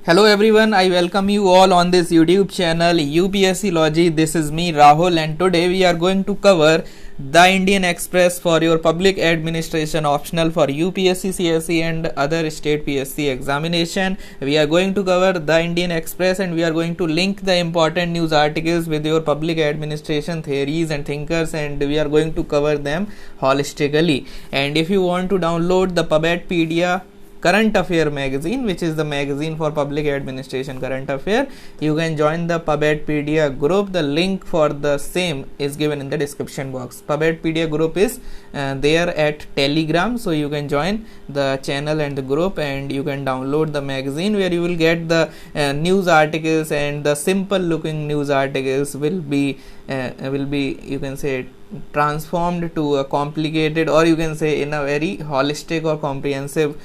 Hello everyone, I welcome you all on this YouTube channel UPSC Logy. This is me Rahul, and today we are going to cover the Indian Express for your public administration optional for UPSC, CSE and other state PSC examination. We are going to cover the Indian Express and we are going to link the important news articles with your public administration theories and thinkers, and we are going to cover them holistically. And if you want to download the Pubedpedia Current Affair magazine, which is the magazine for public administration current affair, you can join the Pubedpedia group. The link for the same is given in the description box. Pubedpedia group is there at Telegram, so you can join the channel and the group and you can download the magazine, where you will get the news articles, and the simple looking news articles will be you can say transformed to a complicated, or you can say in a very holistic or comprehensive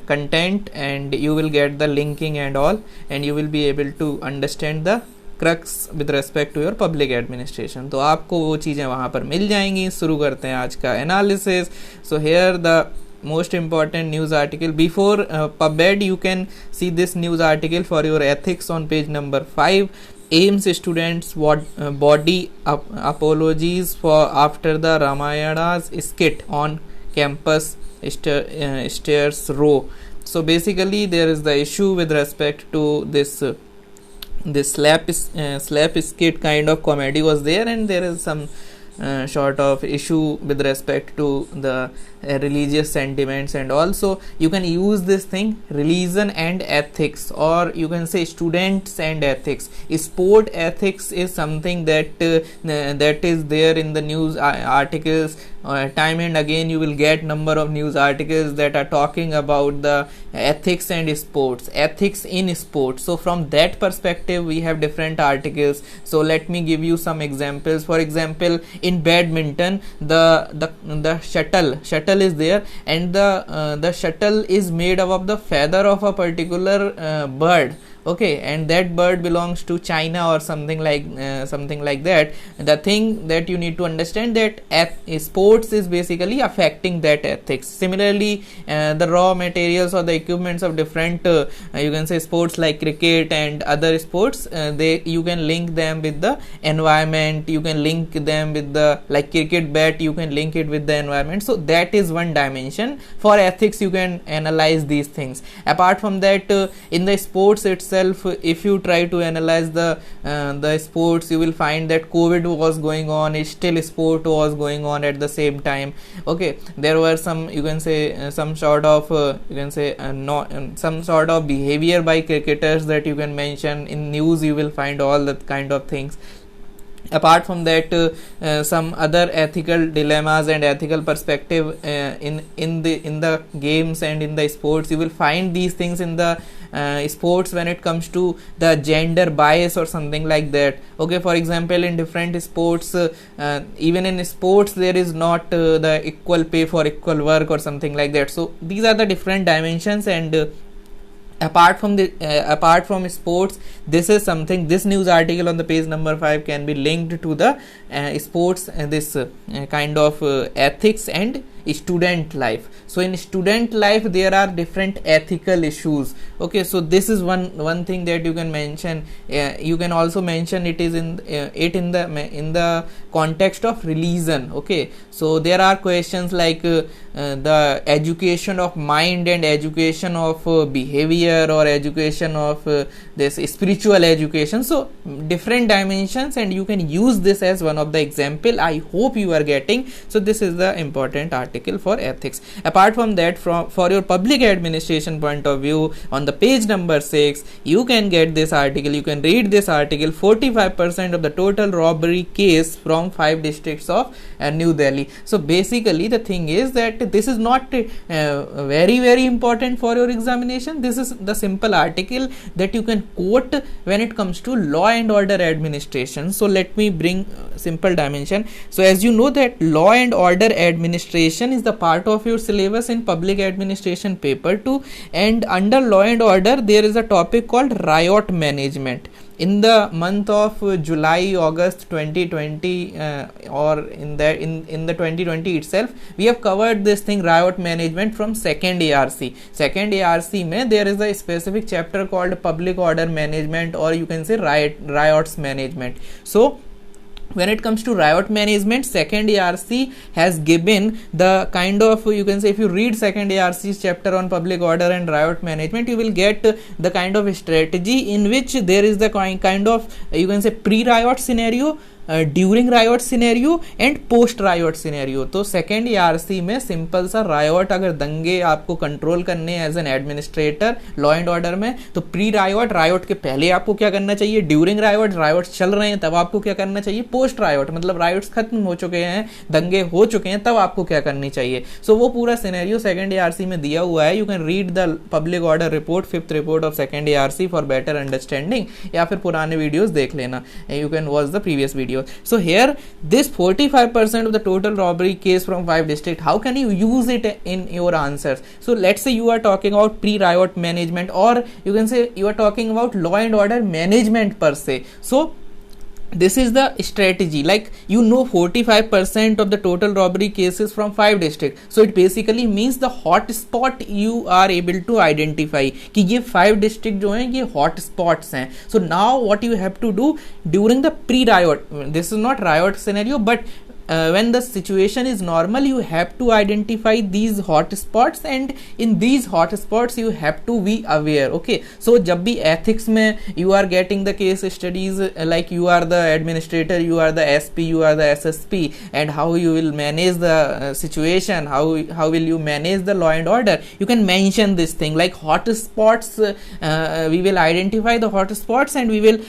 content, and you will get the linking and all, and you will be able to understand the crux with respect to your public administration. तो आपको वो चीज़ें वहाँ पर मिल जाएंगी. शुरू करते हैं आज का analysis. So here the most important news article. Before Pubed, you can see this news article for your ethics on page number 5. AIMS students body apologies for after the Ramayana's skit on campus stairs row. So basically there is the issue with respect to this slap skit kind of comedy was there, and there is some sort of issue with respect to the religious sentiments, and also you can use this thing religion and ethics, or you can say students and ethics. Sport ethics is something that that is there in the news articles. Time and again you will get number of news articles that are talking about the ethics and sports, ethics in sports. So from that perspective we have different articles. So let me give you some examples. For example, in badminton, the shuttle is there, and the shuttle is made up of the feather of a particular bird. Okay, and that bird belongs to China or something like that. The thing that you need to understand, that sports is basically affecting that ethics. Similarly, the raw materials or the equipments of different you can say sports like cricket and other sports, you can link them with the environment. You can link them with the, like cricket bat, you can link it with the environment. So that is one dimension. For ethics you can analyze these things. Apart from that, in the sports itself, if you try to analyze the sports, you will find that COVID was going on, still sport was going on at the same time. Okay, there were some, you can say some sort of you can say some sort of behavior by cricketers that you can mention. In news you will find all that kind of things. Apart from that, some other ethical dilemmas and ethical perspective in the games and in the sports, you will find these things in the sports when it comes to the gender bias or something like that. Okay, for example, in different sports, even in sports there is not the equal pay for equal work or something like that. So these are the different dimensions, and apart from sports, this is something, this news article on the page number 5 can be linked to the sports, this kind of ethics and student life. So in student life there are different ethical issues. Okay, so this is one thing that you can mention. You can also mention it is in the context of religion. Okay, so there are questions like the education of mind and education of behavior, or education of this spiritual education. So different dimensions, and you can use this as one of the example. I hope you are getting. So this is the important article for ethics. Apart from that, for your public administration point of view, on the page number 6 you can get this article. You can read this article. 45% of the total robbery case from 5 districts of New Delhi. So basically the thing is that this is not very important for your examination. This is the simple article that you can quote when it comes to law and order administration. So let me bring simple dimension. So as you know that law and order administration is the part of your syllabus in public administration paper 2, and under law and order there is a topic called riot management. in the month of July, August 2020, or in the 2020 itself, we have covered this thing, riot management, from second ARC. Second ARC mein there is a specific chapter called public order management, or you can say riots management. So when it comes to riot management, second ARC has given the kind of, you can say, if you read second ARC's chapter on public order and riot management, you will get the kind of strategy in which there is the kind of, you can say, pre-riot scenario, during riot scenario and post riot scenario. तो second ARC में simple सा riot, अगर दंगे आपको control करने as an administrator law and order में, तो pre riot, riot के पहले आपको क्या करना चाहिए, ड्यूरिंग रायोट, रायोट चल रहे हैं तब आपको क्या करना चाहिए, पोस्ट रायोट मतलब रायोट्स खत्म हो चुके हैं, दंगे हो चुके हैं, तब आपको क्या करनी चाहिए. सो वो पूरा सिनेरियो सेकेंड ARC में दिया हुआ है. You can read the public order report, 5th report of second ARC for better understanding, या फिर पुराने वीडियोज देख लेना. You can watch the previous video. So here this 45% of the total robbery case from 5 district, how can you use it in your answers? So let's say you are talking about pre-riot management, or you can say you are talking about law and order management per se. So this is the strategy, like 45% of the total robbery cases from 5 district. So it basically means the hot spot you are able to identify कि ये 5 district जो हैं ये hot spots हैं. So now what you have to do during the pre-riot, this is not riot scenario, but when the situation is normal, you have to identify these hot spots, and in these hot spots you have to be aware. Okay, so जब भी ethics में you are getting the case studies, like you are the administrator, you are the SP, you are the SSP, and how you will manage the situation, how will you manage the law and order, you can mention this thing like hot spots. We will identify the hot spots, and we will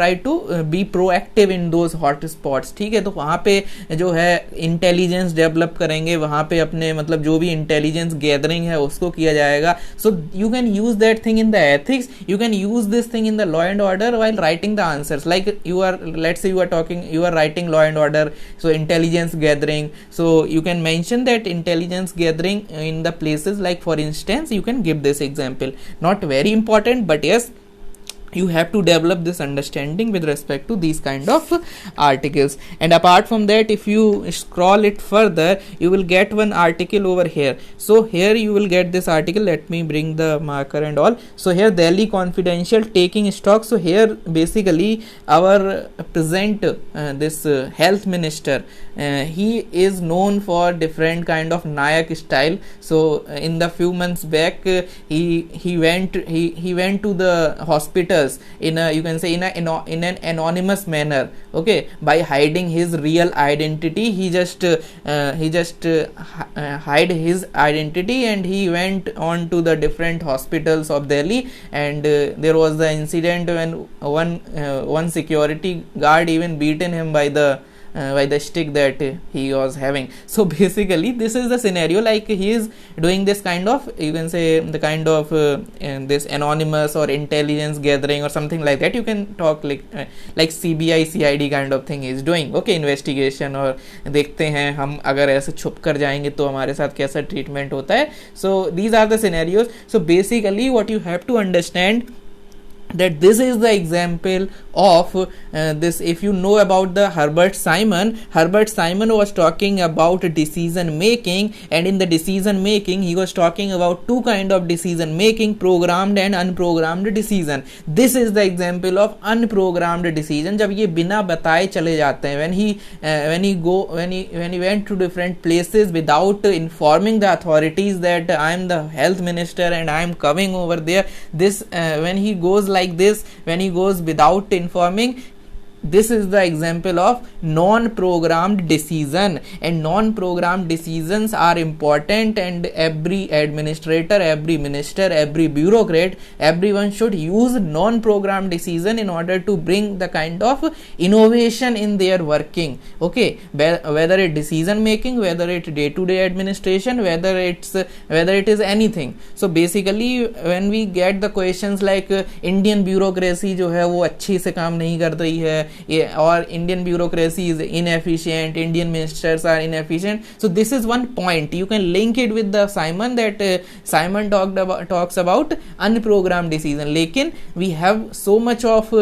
try to be proactive in those hot spots. ठीक है, तो वहाँ पे जो है intelligence develop करेंगे, वहाँ पे अपने मतलब जो भी इंटेलिजेंस गैदरिंग है उसको किया जाएगा. So you can use that thing in the ethics, you can use this thing in the law and order while writing the answers. Like you are, let's say you are writing law and order, so intelligence gathering, so you can mention that intelligence gathering in the places, like for instance you can give this example. Not very important, but yes, you have to develop this understanding with respect to these kind of articles. And apart from that, if you scroll it further, you will get one article over here. So here you will get this article. Let me bring the marker and all. So here Delhi Confidential taking stock. So here basically our present this health minister, he is known for different kind of Nayak style. So in the few months back, he went to the hospital in a, you can say, in an anonymous manner. Okay, by hiding his real identity, he just hide his identity, and he went on to the different hospitals of Delhi. And there was the incident when one security guard even beaten him by the stick that he was having. So basically this is the scenario, like he is doing this kind of, you can say, the kind of this anonymous or intelligence gathering or something like that. You can talk like CBI CID kind of thing he is doing. Okay, investigation, और देखते हैं हम अगर ऐसे छुप कर जाएंगे तो हमारे साथ कैसा ट्रीटमेंट होता है. So these are the scenarios. So basically what you have to understand, that this is the example of this. If you know about the Herbert Simon was talking about decision making, and in the decision making he was talking about two kind of decision making, programmed and unprogrammed decision. This is the example of unprogrammed decision, जब ये बिना बताए चले जाते हैं. when he went to different places without informing the authorities that I am the health minister and I am coming over there. This when he goes like this, when he goes without informing, this is the example of non-programmed decision. And non-programmed decisions are important, and every administrator, every minister, every bureaucrat, everyone should use non-programmed decision in order to bring the kind of innovation in their working. Okay, whether it decision making, whether it day-to-day administration, whether it is anything. So basically when we get the questions like Indian bureaucracy जो है वो अच्छी से काम नहीं कर रही है, or Indian bureaucracy is inefficient, Indian ministers are inefficient. So this is one point you can link it with the Simon, that Simon talks about unprogrammed decision. लेकिन we have so much of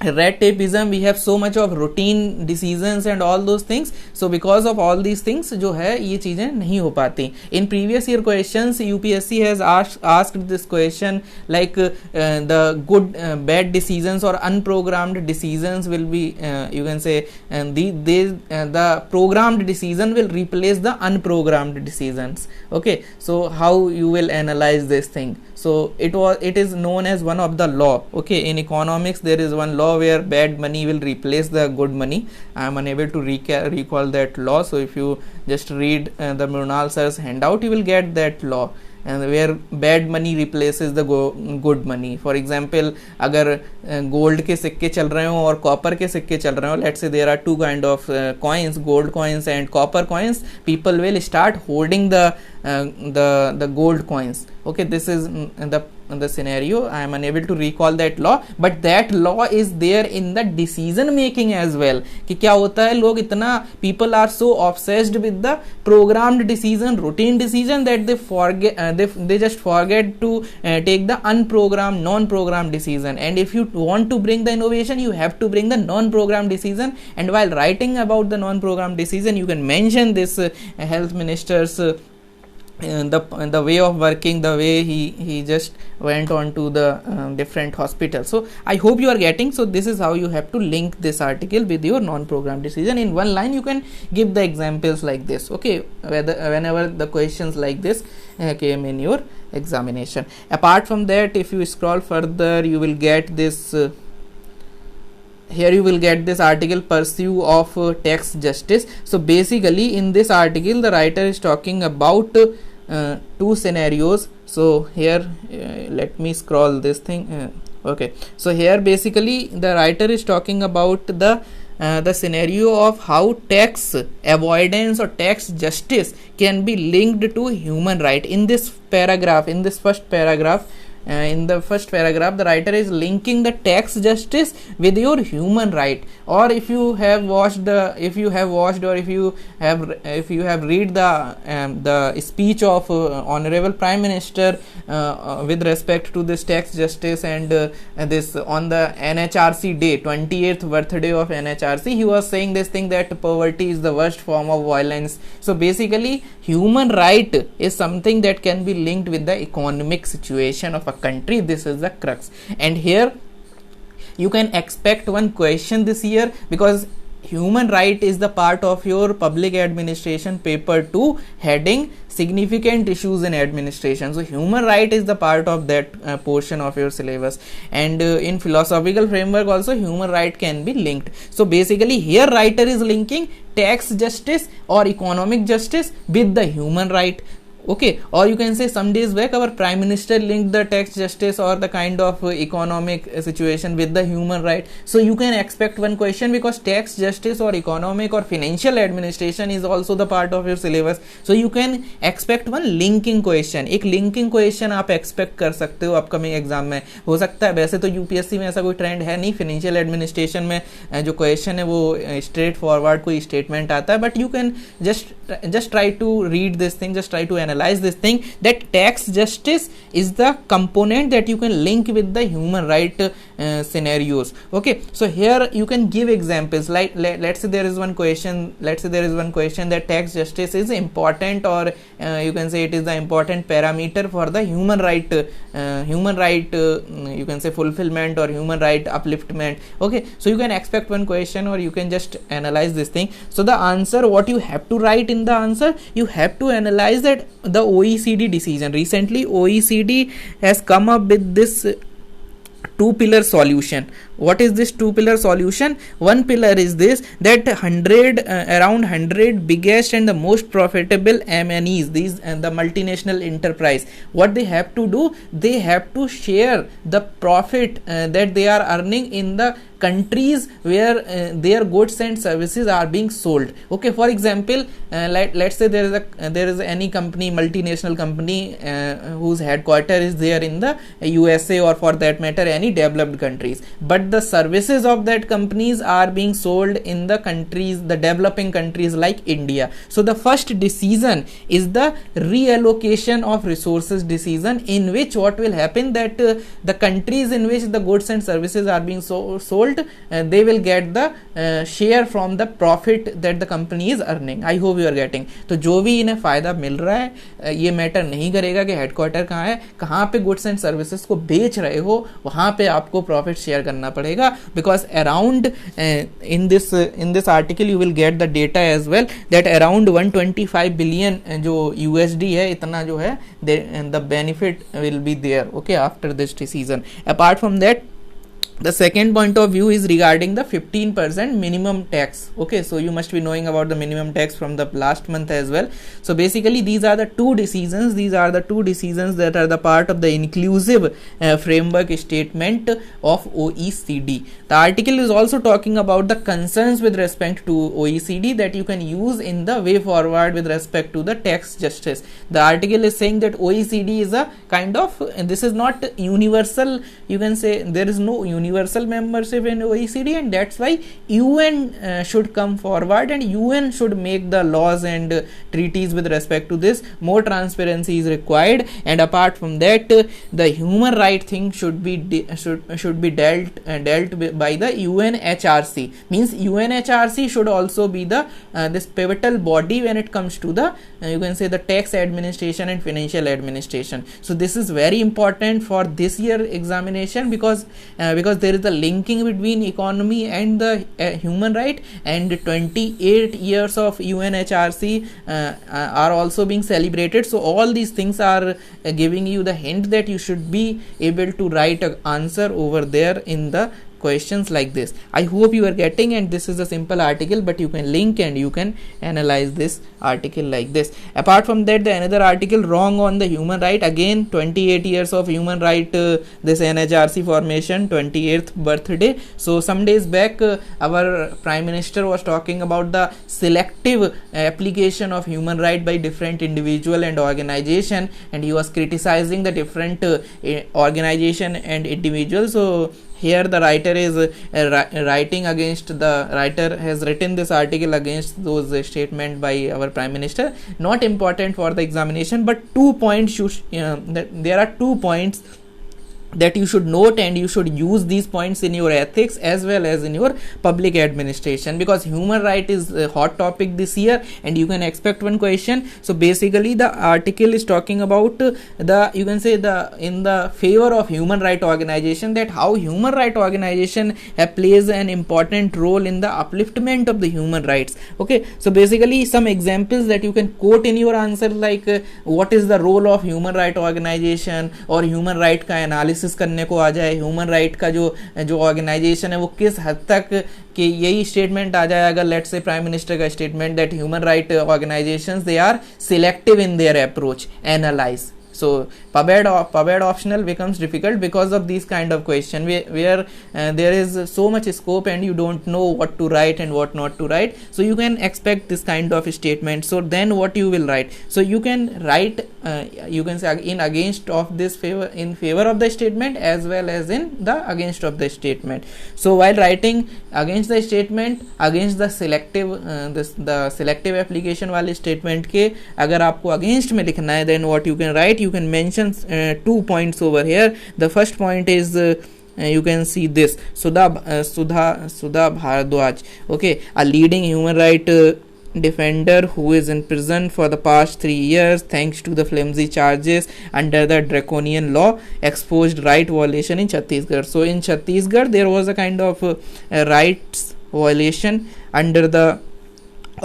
red tapeism, we have so much of routine decisions and all those things. So because of all these things जो है ये चीजें नहीं हो पाती. In previous year questions UPSC has asked this question like the good bad decisions or unprogrammed decisions will be you can say the programmed decision will replace the unprogrammed decisions. Okay, so how you will analyze this thing? So it is known as one of the law. Okay, in economics there is one law where bad money will replace the good money. I am unable to recall that law. So if you just read the Mrunal sir's handout, you will get that law, and where bad money replaces the good money. For example, अगर gold के सिक्के चल रहे हो और copper के सिक्के चल रहे हो, let's say there are two kind of coins, gold coins and copper coins, people will start holding the gold coins. Okay, this is the scenario. I am unable to recall that law, but that law is there in the decision making as well. कि क्या होता है, लोग इतना people are so obsessed with the programmed decision, routine decision, that they forget they just forget to take the unprogrammed, non-programmed decision. And if you want to bring the innovation, you have to bring the non-programmed decision. And while writing about the non-programmed decision, you can mention this health minister's the way of working, the way he just went on to the different hospitals. So I hope you are getting. So this is how you have to link this article with your non-programmed decision. In one line you can give the examples like this. Okay, whenever the questions like this came in your examination. Apart from that, if you scroll further, you will get this here you will get this article, Pursuit of Tax Justice. So basically in this article the writer is talking about two scenarios. So here let me scroll this thing. Okay, so here basically the writer is talking about the scenario of how tax avoidance or tax justice can be linked to human right. In this paragraph, in this first paragraph, the writer is linking the tax justice with your human right. Or if you have watched or if you have read the speech of Honorable Prime Minister with respect to this tax justice and this on the NHRC day, 28th birthday of NHRC, he was saying this thing that poverty is the worst form of violence. So basically human right is something that can be linked with the economic situation of a country. This is the crux. And here you can expect one question this year, because human right is the part of your public administration paper 2 heading significant issues in administration. So human right is the part of that portion of your syllabus. And in philosophical framework also human right can be linked. So basically here writer is linking tax justice or economic justice with the human right. Okay, or you can say some days back our prime minister linked the tax justice or the kind of economic situation with the human right. So you can expect one question, because tax justice or economic or financial administration is also the part of your syllabus. So you can expect one linking question. एक linking question आप expect कर सकते हो upcoming exam में. हो सकता है, वैसे तो UPSC में ऐसा कोई ट्रेंड है नहीं, financial administration में जो question है वो straight forward कोई statement आता है, but you can just try to read this thing, just try to analyze this thing, that tax justice is the component that you can link with the human right scenarios. Okay, so here you can give examples like let's say there is one question that tax justice is important, or you can say it is the important parameter for the human right you can say fulfillment or human right upliftment. Okay, so you can expect one question, or you can just analyze this thing. So the answer, what you have to write in the answer, you have to analyze that the OECD decision. Recently OECD has come up with this two-pillar solution. What is this two-pillar solution? One pillar is this, that around 100 biggest and the most profitable MNEs, these and the multinational enterprise, what they have to do, they have to share the profit that they are earning in the countries where their goods and services are being sold. Okay, for example, let's say there is any company, multinational company whose headquarters is there in the USA, or for that matter any developed countries, but the services of that companies are being sold in the countries, the developing countries like India. So the first decision is the reallocation of resources decision, in which what will happen that the countries in which the goods and services are being sold, they will get the share from the profit that the company is earning. I hope you are getting. तो जो भी इन्हें फायदा मिल रहा है, ये matter नहीं करेगा कि हेडक्वार्टर कहाँ है, कहाँ पे गुड्स एंड सर्विसेज को बेच रहे हो, वहाँ पे आपको प्रॉफिट शेयर करना पड़ेगा. Because around in this article you will get the data as well that around 125 billion जो USD है, इतना जो है the benefit will be there, okay, after this decision. Apart from that, the second point of view is regarding the 15% minimum tax. Okay, so you must be knowing about the minimum tax from the last month as well. So basically these are the two decisions that are the part of the inclusive framework statement of OECD. The article is also talking about the concerns with respect to OECD that you can use in the way forward with respect to the tax justice. The article is saying that OECD is a kind of, this is not universal, you can say there is no universal membership in OECD, and that's why UN should come forward and UN should make the laws and treaties with respect to this. More transparency is required, and apart from that, the human right thing should be dealt by the UNHRC. Means UNHRC should also be the this pivotal body when it comes to the you can say the tax administration and financial administration. So this is very important for this year examination because there is a linking between economy and the human right, and 28 years of UNHRC are also being celebrated. So all these things are giving you the hint that you should be able to write an answer over there in the questions like this. I hope you are getting, and this is a simple article, but you can link and you can analyze this article like this. Apart from that, the another article wrong on the human right, again 28 years of human right, this NHRC formation 28th birthday. So some days back our Prime Minister was talking about the selective application of human right by different individual and organization, and he was criticizing the different organization and individuals. So here the writer is writing against, the writer has written this article against those statement by our Prime Minister. Not important for the examination, but 2 points there are 2 points that you should note, and you should use these points in your ethics as well as in your public administration, because human right is a hot topic this year and you can expect one question. So basically the article is talking about the, you can say, the in the favor of human right organization, that how human right organization plays an important role in the upliftment of the human rights. Okay, so basically some examples that you can quote in your answer, like what is the role of human right organization, or human right का analysis करने को आ जाए, human right का जो organisation है वो किस हद तक कि यही स्टेटमेंट आ जाए अगर लेट्स से प्राइम मिनिस्टर का statement that human right organisations they are selective in their approach, analyse. So PubEd optional becomes difficult because of these kind of question where there is so much scope and you don't know what to write and what not to write. So you can expect this kind of statement. So then what you will write? So you can write you can say in against of this favor, in favor of the statement as well as in the against of the statement. So while writing against the statement, against the selective the selective application वाले statement के अगर आपको against में लिखना है, then what you can write, you can mention 2 points over here. The first point is you can see this Sudha Bhardwaj, okay, a leading human right defender who is in prison for the past 3 years thanks to the flimsy charges under the draconian law, exposed right violation in Chhattisgarh. So in Chhattisgarh there was a kind of rights violation under the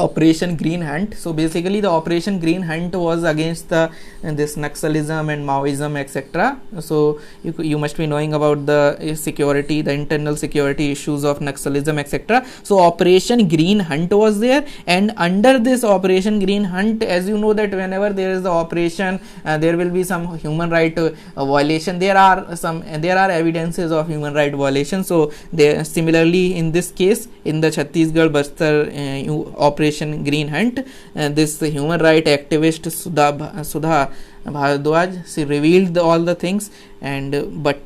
Operation Green Hunt. So basically the Operation Green Hunt was against the this Naxalism and Maoism, etc. So you must be knowing about the security, the internal security issues of Naxalism, etc. So Operation Green Hunt was there, and under this Operation Green Hunt, as you know that whenever there is the operation, there will be some human right violation. There are evidences of human right violation. So there, similarly in this case, in the Chhattisgarh Bastar Operation Green Hunt, this human right activist Sudha Bhardwaj, she revealed all the things, and but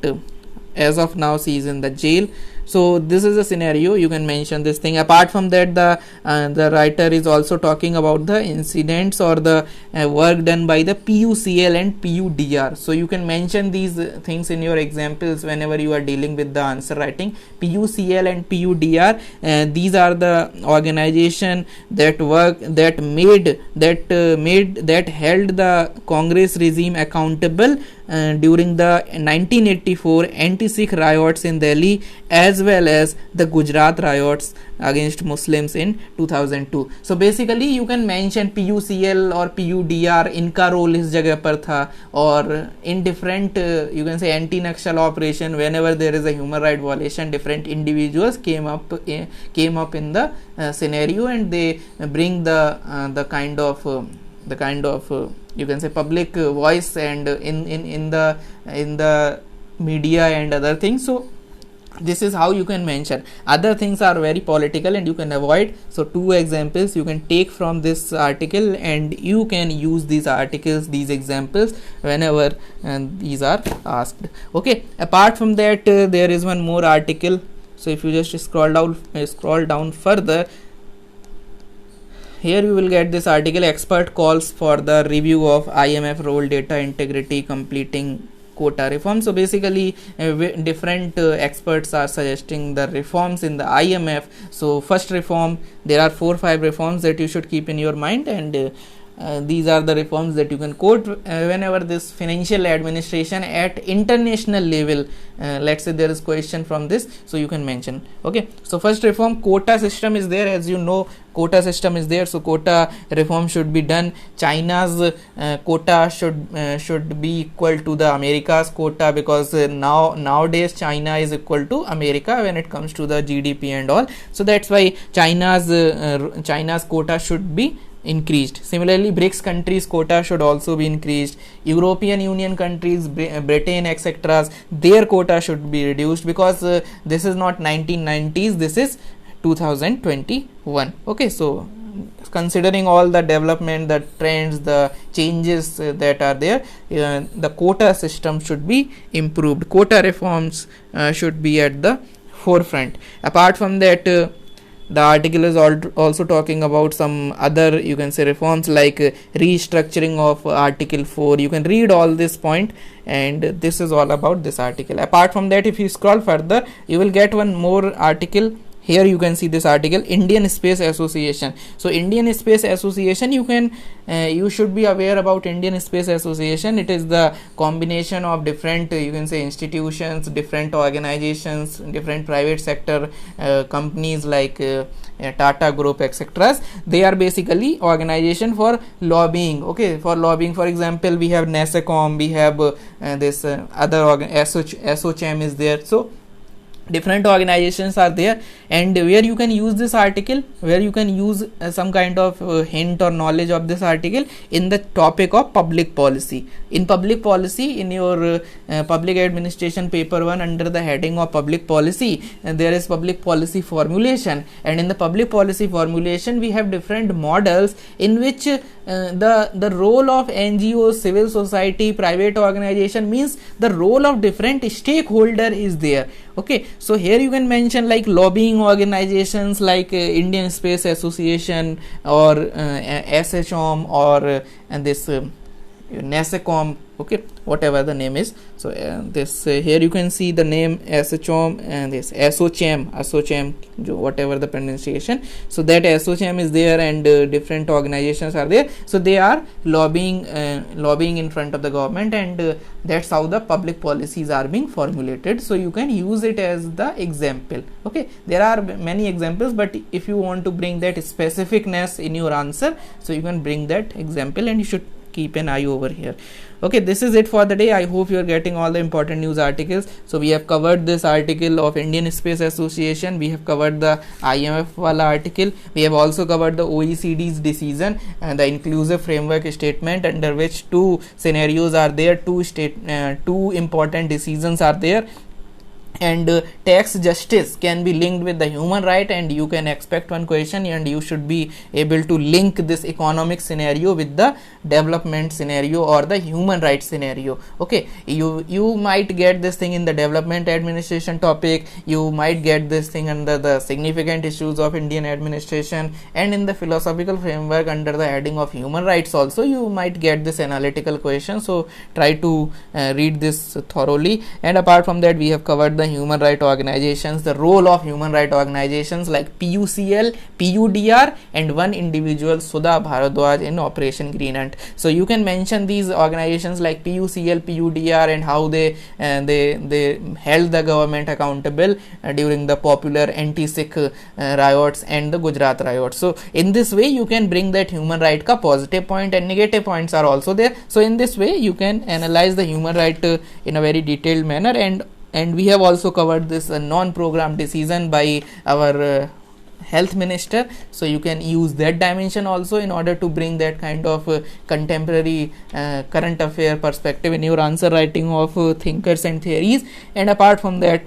as of now she is in the jail. So this is a scenario, you can mention this thing. Apart from that, the writer is also talking about the incidents or the work done by the PUCL and PUDR. So you can mention these things in your examples whenever you are dealing with the answer writing. PUCL and PUDR, these are the organization that held the Congress regime accountable during the 1984 anti-Sikh riots in Delhi, as well as the Gujarat riots against Muslims in 2002. So basically you can mention PUCL or PUDR, इनका role इस जगह पर था, और in different you can say anti-Naxal operation, whenever there is a human right violation, different individuals came up in the scenario, and they bring the kind of you can say public voice and in the media and other things. So this is how you can mention. Other things are very political and you can avoid. So 2 examples you can take from this article, and you can use these articles, these examples whenever these are asked. Okay, apart from that, there is one more article. So if you just scroll down further, here you will get this article, expert calls for the review of IMF role data integrity completing quota reform. So basically different experts are suggesting the reforms in the IMF. So first reform, there are 4-5 reforms that you should keep in your mind, and these are the reforms that you can quote whenever this financial administration at international level, let's say there is question from this, so you can mention. Okay, so first reform, quota system is there. As you know, quota system is there, so quota reform should be done. China's quota should be equal to the America's quota, because nowadays China is equal to America when it comes to the GDP and all. So that's why China's quota should be increased. Similarly, BRICS countries quota should also be increased. European Union countries, Britain, etc., their quota should be reduced, because this is not 1990s, this is 2021. Okay, so considering all the development, the trends, the changes that are there, the quota system should be improved. Quota reforms should be at the forefront. Apart from that, the article is also talking about some other, you can say, reforms like restructuring of Article 4. You can read all this point, and this is all about this article. Apart from that, if you scroll further, you will get one more article. Here you can see this article, Indian Space Association. So Indian Space Association, you should be aware about Indian Space Association. It is the combination of different, you can say, institutions, different organizations, different private sector companies like Tata Group, etc. They are basically organization for lobbying. Okay, for lobbying, for example, we have NASSCOM, we have this other ASSOCHAM is there. So different organizations are there, and where you can use this article, where you can use some kind of hint or knowledge of this article in the topic of public policy. In public policy, in your public administration paper 1, under the heading of public policy, there is public policy formulation, and in the public policy formulation we have different models in which the role of NGOs, civil society, private organization, means the role of different stakeholder is there. Okay, so here you can mention like lobbying organizations like Indian Space Association or ASSOCHAM or this NASSCOM, okay, whatever the name is. So this here you can see the name ASSOCHAM and this ASSOCHAM, whatever the pronunciation. So that ASSOCHAM is there, and different organizations are there. So they are lobbying in front of the government, and that's how the public policies are being formulated. So you can use it as the example. Okay, there are many examples, but if you want to bring that specificness in your answer, so you can bring that example, and you should keep an eye over here. Okay, this is it for the day. I hope you are getting all the important news articles. So we have covered this article of Indian Space Association, we have covered the IMF wala article, we have also covered the OECD's decision and the inclusive framework statement, under which 2 scenarios are there, 2 important decisions are there. and tax justice can be linked with the human right, and you can expect one question and you should be able to link this economic scenario with the development scenario or the human rights scenario. Okay, you might get this thing in the development administration topic, you might get this thing under the significant issues of Indian administration, and in the philosophical framework under the heading of human rights also you might get this analytical question. So try to read this thoroughly. And apart from that, we have covered the human rights organizations, the role of human rights organizations like PUCL, PUDR, and one individual, Sudha Bharadwaj, in Operation Green Ant. So you can mention these organizations like PUCL, PUDR, and how they held the government accountable during the popular anti-Sikh riots and the Gujarat riots. So in this way you can bring that human right ka positive point and negative points are also there. So in this way you can analyze the human right in a very detailed manner. And we have also covered this non-programmed decision by our health minister, so you can use that dimension also in order to bring that kind of contemporary current affair perspective in your answer writing of thinkers and theories. And apart from that,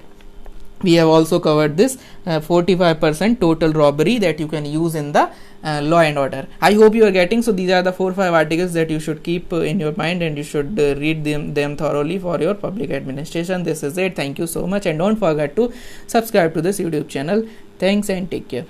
we have also covered this 45% total robbery that you can use in the law and order. I hope you are getting. So these are the 4-5 articles that you should keep in your mind, and you should read them thoroughly for your public administration. This is it. Thank you so much, and don't forget to subscribe to this YouTube channel. Thanks and take care.